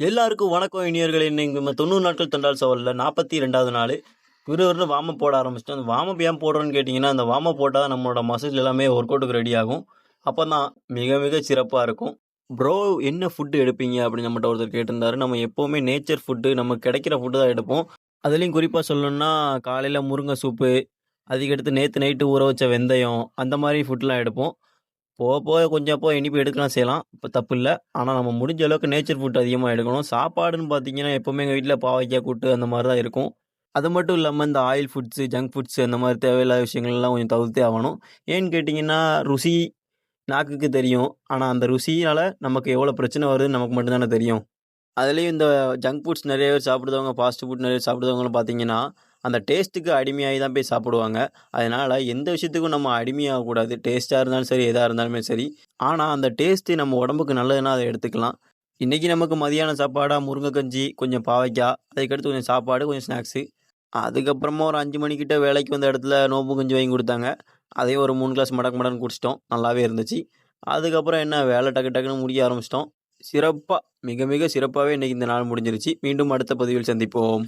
எல்லாருக்கும் வணக்கம் இனியர்களே. இன்னைக்கு நம்ம 90 நாட்கள் தண்டால் சவால்ல 42வது நாள். விறுவிறுன்னு வார்ம் அப் போட ஆரம்பிச்சிட்டோம். அந்த வார்ம் அப் ஏன் போடுறோம்னு கேட்டிங்கன்னா, அந்த வார்ம் அப் போட்டா தான் நம்மளோட மசில்ஸ் எல்லாமே ஒர்க் அவுட்டுக்கு ரெடி ஆகும். அப்பதான் மிக மிக சிறப்பா இருக்கும். ப்ரோ என்ன ஃபுட் எடுப்பீங்க அப்படின்னு நம்மட்ட ஒருத்தர் கேட்டிருந்தாரு. நம்ம எப்பவுமே நேச்சர் ஃபுட்டு நமக்கு கிடைக்கிற ஃபுட்டு தான் எடுப்போம். அதுலயும் குறிப்பா சொல்லணும்னா, காலையில முருங்கை சூப்பு, அதுக்கடுத்து நேத்து நைட்டு ஊற வச்ச வெந்தயம், அந்த மாரி ஃபுட்லாம் எடுப்போம். போக போக கொஞ்சம் அப்போ இனிப்பு எடுக்கலாம் செய்யலாம். இப்ப தப்பில்ல. ஆனா நம்ம முடிஞ்ச அளவுக்கு நேச்சர் ஃபுட் அதிகமா எடுக்கணும். சாப்பாடுன்னு பார்த்தீங்கன்னா, எப்பவுமே எங்க வீட்ல பாவைக்காய் கூட்டு அந்த மாரி தான் இருக்கும். அது மட்டும் இல்லாம இந்த ஆயில் ஃபுட்ஸு, ஜங்க் ஃபுட்ஸு அந்த மாரி தேவையில்லாத விஷயங்கள்லாம் கொஞ்சம் தவிர்த்தே ஆகணும். ஏன்னு கேட்டீங்கன்னா, ருசி நாக்குக்கு தெரியும். ஆனா அந்த ருசியால நமக்கு எவ்வளோ பிரச்சனை வருதுன்னு நமக்கு மட்டும் தானே தெரியும். அதுலயும் இந்த ஜங்க் ஃபுட்ஸ் நெறைய பேர் சாப்பிடுறவங்க, ஃபாஸ்ட் ஃபுட் நெறைய சாப்பிடுறவங்கலாம் பார்த்தீங்கன்னா, அந்த டேஸ்ட்டுக்கு அடிமையாகி தான் போய் சாப்பிடுவாங்க. அதனால எந்த விஷயத்துக்கும் நம்ம அடிமையாகக்கூடாது. டேஸ்ட்டா இருந்தாலும் சரி, எதா இருந்தாலுமே சரி. ஆனா அந்த டேஸ்ட்டு நம்ம உடம்புக்கு நல்லதுன்னா அத எடுத்துக்கலாம். இன்னைக்கு நமக்கு மதியான சாப்பாடா முருங்கை கஞ்சி, கொஞ்சம் பாவைக்காய், அதுக்கடுத்து கொஞ்சம் சாப்பாடு, கொஞ்சம் ஸ்நாக்ஸு. அதுக்கப்புறமா ஒரு 5 மணிக்கிட்ட வேலைக்கு வந்த இடத்துல நோம்பு கஞ்சி வாங்கி குடுத்தாங்க. அதையும் ஒரு 3 கிளாஸ் மடக்கு மடக்குன்னு குடிச்சிட்டோம். நல்லாவே இருந்துச்சு. அதுக்கப்புறம் என்ன வேலை டக்கு டக்குன்னு முடிக்க ஆரம்பிச்சிட்டோம். சிறப்பா மிக மிக சிறப்பாவே இன்னைக்கு இந்த நாள் முடிஞ்சிருச்சு. மீண்டும் அடுத்த பதிவில் சந்திப்போம்.